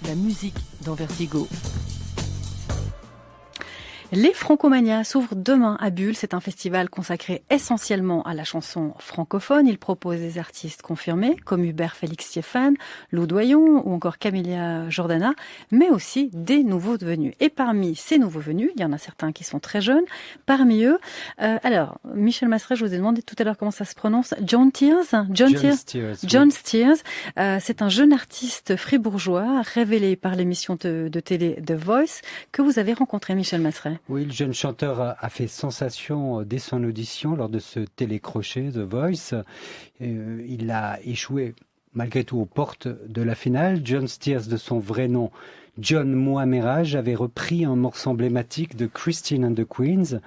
La musique dans Vertigo. Les Francomania s'ouvrent demain à Bulle. C'est un festival consacré essentiellement à la chanson francophone. Il propose des artistes confirmés comme Hubert Félix Stéphane, Lou Doyon ou encore Camélia Jordana, mais aussi des nouveaux venus. Et parmi ces nouveaux venus, il y en a certains qui sont très jeunes. Parmi eux, Michel Masseret, je vous ai demandé tout à l'heure comment ça se prononce. John Steers. C'est un jeune artiste fribourgeois révélé par l'émission de télé The Voice que vous avez rencontré, Michel Masseret. Oui, le jeune chanteur a fait sensation dès son audition lors de ce télécrochet The Voice. Il a échoué malgré tout aux portes de la finale. John Steers, de son vrai nom, John Mouamerage, avait repris un morceau emblématique de Christine and the Queens.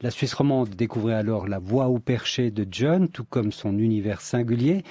La Suisse romande découvrait alors la voix au perché de John, tout comme son univers singulier.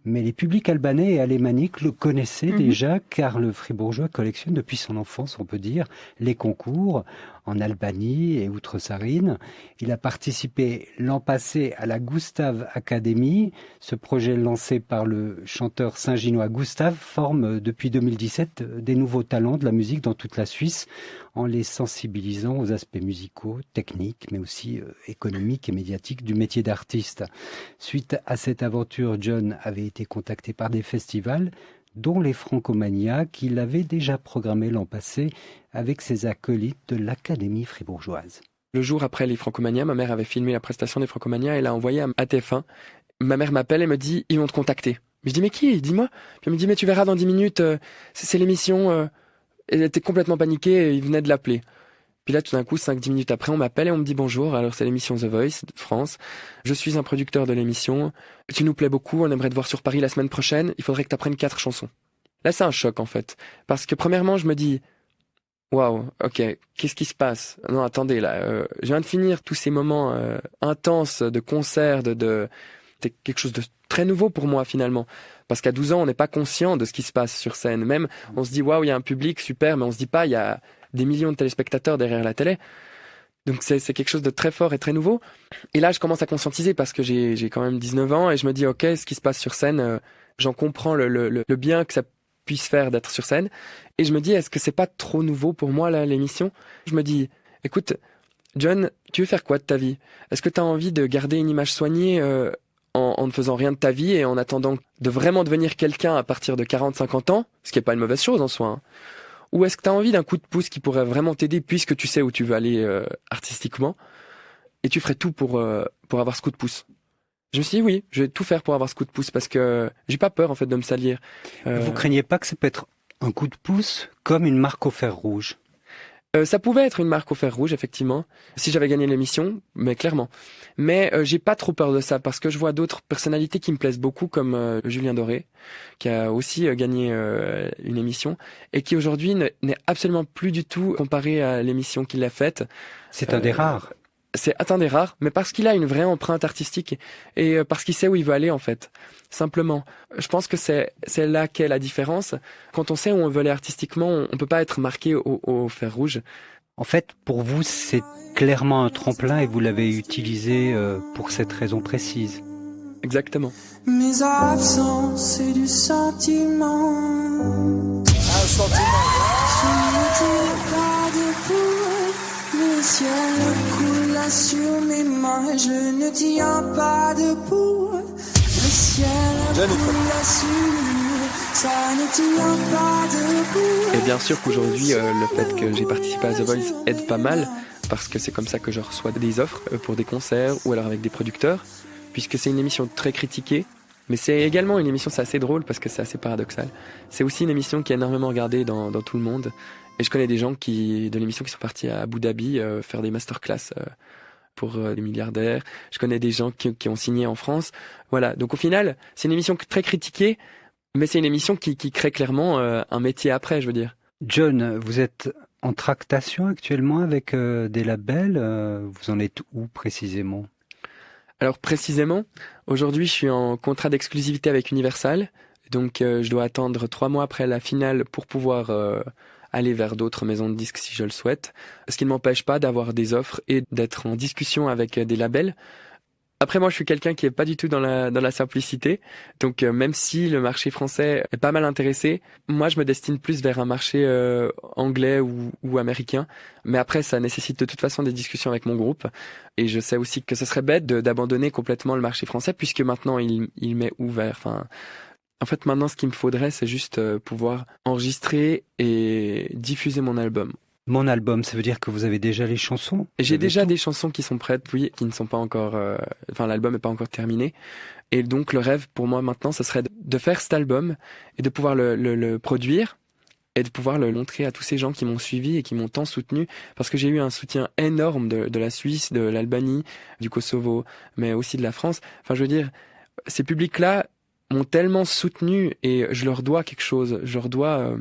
Mais les publics albanais et alémaniques le connaissaient déjà, car le fribourgeois collectionne depuis son enfance, on peut dire, les concours en Albanie et Outre-Sarine. Il a participé l'an passé à la Gustave Academy. Ce projet lancé par le chanteur saint-ginois Gustave forme depuis 2017 des nouveaux talents de la musique dans toute la Suisse, en les sensibilisant aux aspects musicaux, techniques, mais aussi économiques et médiatiques du métier d'artiste. Suite à cette aventure, John avait été contacté par des festivals, dont les Francomania, qu'il avait déjà programmé l'an passé avec ses acolytes de l'Académie fribourgeoise. Le jour après les Francomania, ma mère avait filmé la prestation des Francomania et l'a envoyé à TF1. Ma mère m'appelle et me dit « Ils vont te contacter ». Je dis « Mais qui ? Dis-moi ». Puis elle me dit « Mais tu verras dans 10 minutes, c'est l'émission ». Elle était complètement paniquée et il venait de l'appeler. Puis là, tout d'un coup, 5-10 minutes après, on m'appelle et on me dit « Bonjour, alors c'est l'émission The Voice de France. Je suis un producteur de l'émission. Tu nous plais beaucoup, on aimerait te voir sur Paris la semaine prochaine. Il faudrait que tu apprennes 4 chansons. » Là, c'est un choc, en fait. Parce que premièrement, je me dis « Waouh, ok, qu'est-ce qui se passe ? Non, attendez, là, je viens de finir tous ces moments intenses de concert, c'était quelque chose de très nouveau pour moi, finalement. Parce qu'à 12 ans, on n'est pas conscient de ce qui se passe sur scène. Même, on se dit « Waouh, il y a un public, super », mais on se dit pas « Il y a des millions de téléspectateurs derrière la télé ». Donc c'est quelque chose de très fort et très nouveau. Et là, je commence à conscientiser parce que j'ai quand même 19 ans et je me dis « Ok, ce qui se passe sur scène, j'en comprends le bien que ça puisse faire d'être sur scène. » Et je me dis « Est-ce que c'est pas trop nouveau pour moi, là, l'émission ?» Je me dis « Écoute, John, tu veux faire quoi de ta vie ? Est-ce que tu as envie de garder une image soignée en ne faisant rien de ta vie et en attendant de vraiment devenir quelqu'un à partir de 40-50 ans, ce qui n'est pas une mauvaise chose en soi, hein. Ou est-ce que tu as envie d'un coup de pouce qui pourrait vraiment t'aider puisque tu sais où tu veux aller artistiquement et tu ferais tout pour avoir ce coup de pouce ?» Je me suis dit oui, je vais tout faire pour avoir ce coup de pouce parce que j'ai pas peur en fait de me salir. Vous craignez pas que ça peut être un coup de pouce comme une marque au fer rouge ? Ça pouvait être une marque au fer rouge, effectivement, si j'avais gagné l'émission, mais clairement. Mais j'ai pas trop peur de ça, parce que je vois d'autres personnalités qui me plaisent beaucoup, comme Julien Doré, qui a aussi gagné une émission, et qui aujourd'hui n'est absolument plus du tout comparé à l'émission qu'il a faite. C'est un des rares. C'est un des rares, mais parce qu'il a une vraie empreinte artistique, et parce qu'il sait où il veut aller, en fait. Simplement. Je pense que c'est là qu'est la différence. Quand on sait où on veut aller artistiquement, on peut pas être marqué au fer rouge. En fait, pour vous, c'est clairement un tremplin et vous l'avez utilisé pour cette raison précise. Exactement. Mes absences, c'est du sentiment. Un sentiment. Je ne tire pas debout. Le ciel coule là sur mes mains. Je ne tiens pas debout. Le ciel coule là sur nous. Ça ne tient pas debout. Et bien sûr qu'aujourd'hui, le fait que j'ai participé à The Voice aide pas mal, parce que c'est comme ça que je reçois des offres pour des concerts ou alors avec des producteurs, puisque c'est une émission très critiquée, mais c'est également une émission, c'est assez drôle parce que c'est assez paradoxal. C'est aussi une émission qui est énormément regardée dans tout le monde, et je connais des gens de l'émission qui sont partis à Abu Dhabi faire des masterclass pour des milliardaires. Je connais des gens qui ont signé en France. Voilà, donc au final, c'est une émission très critiquée, mais c'est une émission qui crée clairement un métier après, je veux dire. John, vous êtes en tractation actuellement avec des labels. Vous en êtes où précisément ? Alors précisément, aujourd'hui je suis en contrat d'exclusivité avec Universal. Donc je dois attendre 3 mois après la finale pour pouvoir aller vers d'autres maisons de disques si je le souhaite. Ce qui ne m'empêche pas d'avoir des offres et d'être en discussion avec des labels. Après, moi, je suis quelqu'un qui est pas du tout dans la simplicité. Donc, même si le marché français est pas mal intéressé, moi, je me destine plus vers un marché anglais ou américain. Mais après, ça nécessite de toute façon des discussions avec mon groupe. Et je sais aussi que ce serait bête d'abandonner complètement le marché français, puisque maintenant, il m'est ouvert. Enfin, en fait, maintenant, ce qu'il me faudrait, c'est juste pouvoir enregistrer et diffuser mon album. Mon album, ça veut dire que vous avez déjà les chansons? J'ai déjà des chansons qui sont prêtes, oui, qui ne sont pas encore... Enfin, l'album n'est pas encore terminé. Et donc, le rêve pour moi maintenant, ce serait de faire cet album et de pouvoir le produire et de pouvoir le montrer à tous ces gens qui m'ont suivi et qui m'ont tant soutenu. Parce que j'ai eu un soutien énorme de la Suisse, de l'Albanie, du Kosovo, mais aussi de la France. Enfin, je veux dire, ces publics-là m'ont tellement soutenu et je leur dois quelque chose. Je leur dois...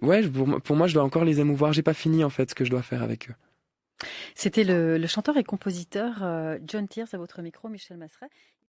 Ouais, pour moi, je dois encore les émouvoir. J'ai pas fini, en fait, ce que je dois faire avec eux. C'était le chanteur et compositeur John Tears à votre micro, Michel Masseret.